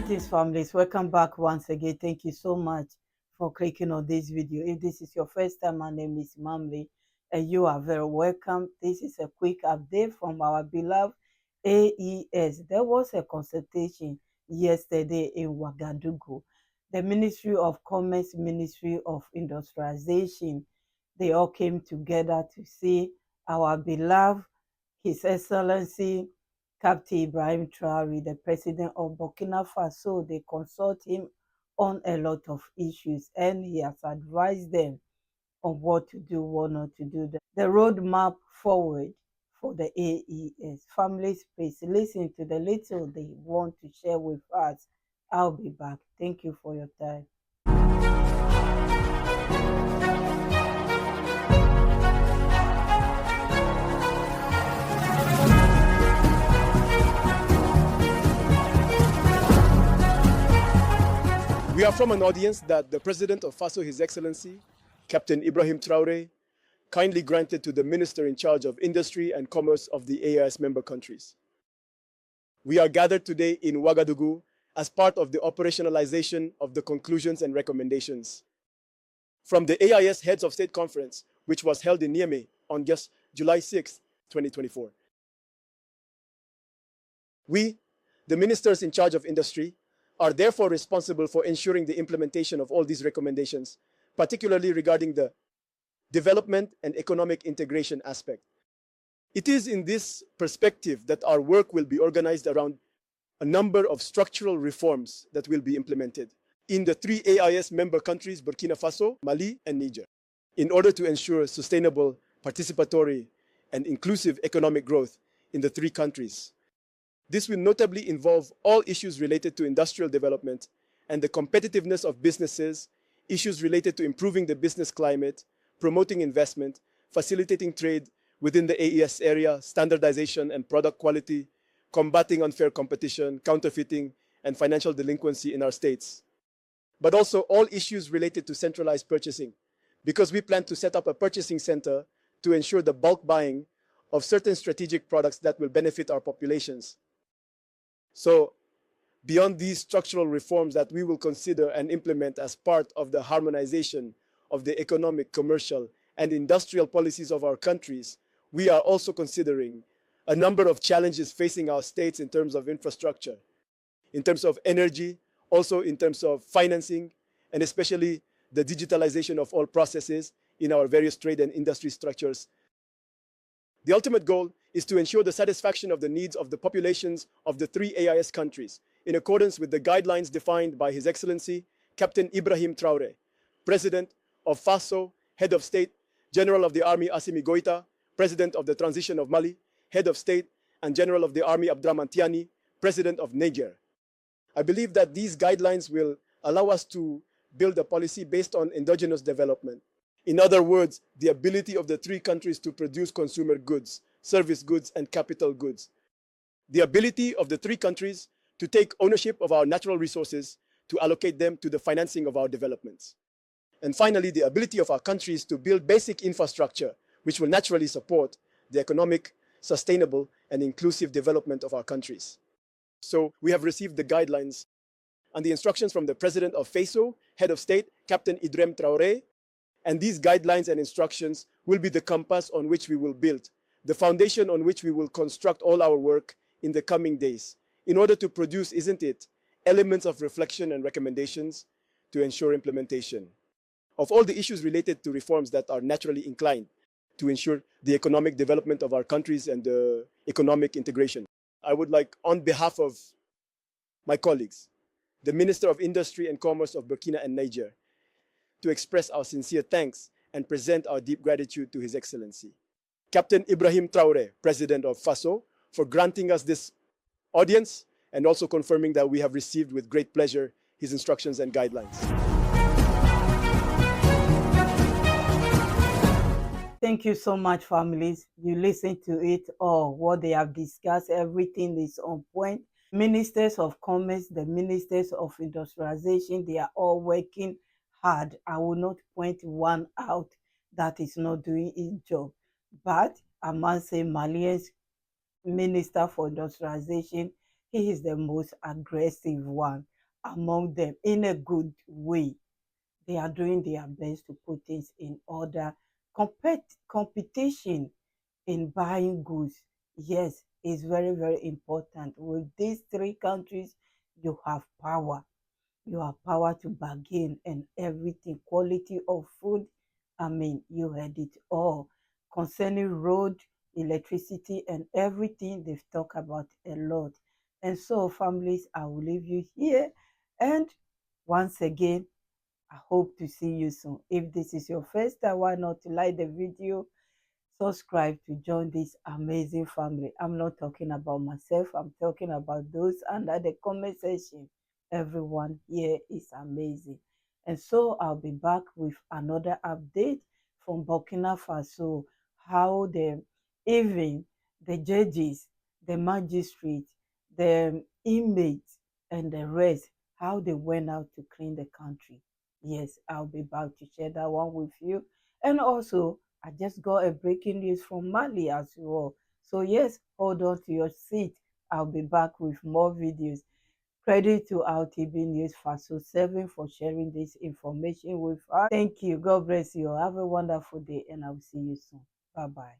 Greetings, families. Welcome back once again. Thank you so much for clicking on this video. If this is your first time, my name is Mamli, and you are very welcome. This is a quick update from our beloved AES. There was a consultation yesterday in Ouagadougou. The Ministry of Commerce, Ministry of Industrialization, they all came together to see our beloved His Excellency Captain Ibrahim Traore, the president of Burkina Faso. They consult him on a lot of issues, and he has advised them on what to do, what not to do. The roadmap forward for the AES. Families, please listen to the little they want to share with us. I'll be back. Thank you for your time. We are from an audience that the President of Faso, His Excellency, Captain Ibrahim Traore, kindly granted to the Minister in charge of Industry and Commerce of the AIS member countries. We are gathered today in Ouagadougou as part of the operationalization of the conclusions and recommendations from the AIS Heads of State Conference, which was held in Niamey on July 6, 2024. We, the ministers in charge of industry, are therefore responsible for ensuring the implementation of all these recommendations, particularly regarding the development and economic integration aspect. It is in this perspective that our work will be organized around a number of structural reforms that will be implemented in the three AIS member countries, Burkina Faso, Mali, and Niger, in order to ensure sustainable, participatory, and inclusive economic growth in the three countries. This will notably involve all issues related to industrial development and the competitiveness of businesses, issues related to improving the business climate, promoting investment, facilitating trade within the AES area, standardization and product quality, combating unfair competition, counterfeiting, and financial delinquency in our states. But also all issues related to centralized purchasing, because we plan to set up a purchasing center to ensure the bulk buying of certain strategic products that will benefit our populations. So, beyond these structural reforms that we will consider and implement as part of the harmonization of the economic, commercial, and industrial policies of our countries, we are also considering a number of challenges facing our states in terms of infrastructure, in terms of energy, also in terms of financing, and especially the digitalization of all processes in our various trade and industry structures. The ultimate goal is to ensure the satisfaction of the needs of the populations of the three AIS countries in accordance with the guidelines defined by His Excellency Captain Ibrahim Traore, President of Faso, Head of State, General of the Army Assimi Goita, President of the Transition of Mali, Head of State, and General of the Army Abdraman Tiani, President of Niger. I believe that these guidelines will allow us to build a policy based on endogenous development. In other words, the ability of the three countries to produce consumer goods, service goods, and capital goods. The ability of the three countries to take ownership of our natural resources, to allocate them to the financing of our developments. And finally, the ability of our countries to build basic infrastructure, which will naturally support the economic, sustainable, and inclusive development of our countries. So we have received the guidelines and the instructions from the President of FASO, Head of State, Captain Ibrahim Traore, and these guidelines and instructions will be the compass on which we will build, the foundation on which we will construct all our work in the coming days, in order to produce, isn't it, elements of reflection and recommendations to ensure implementation of all the issues related to reforms that are naturally inclined to ensure the economic development of our countries and the economic integration. I would like, on behalf of my colleagues, the Minister of Industry and Commerce of Burkina and Niger, to express our sincere thanks and present our deep gratitude to His Excellency Captain Ibrahim Traore, President of Faso, for granting us this audience and also confirming that we have received with great pleasure his instructions and guidelines. Thank you so much, families. You listen to it all, what they have discussed, everything is on point. Ministers of Commerce, the Ministers of Industrialization, they are all working hard. I will not point one out that is not doing his job. But I must say Malian's Minister for Industrialization He is the most aggressive one among them in a good way. They are doing their best to put things in order. Competition in buying goods, yes, is very, very important. With these three countries, you have power. You have power to bargain and everything. Quality of food, I mean, you had it all. Concerning road, electricity, and everything, they've talked about a lot. And so, families, I will leave you here. And once again, I hope to see you soon. If this is your first time, why not like the video, subscribe to join this amazing family. I'm not talking about myself, I'm talking about those under the comment section. Everyone here is amazing. And so I'll be back with another update from Burkina Faso, how even the judges, the magistrates, the inmates, and the rest, how they went out to clean the country. Yes, I'll be back to share that one with you. And also, I just got a breaking news from Mali as well. So yes, hold on to your seat. I'll be back with more videos. Credit to our TV News Faso 7 for sharing this information with us. Thank you. God bless you. Have a wonderful day and I'll see you soon. Bye-bye.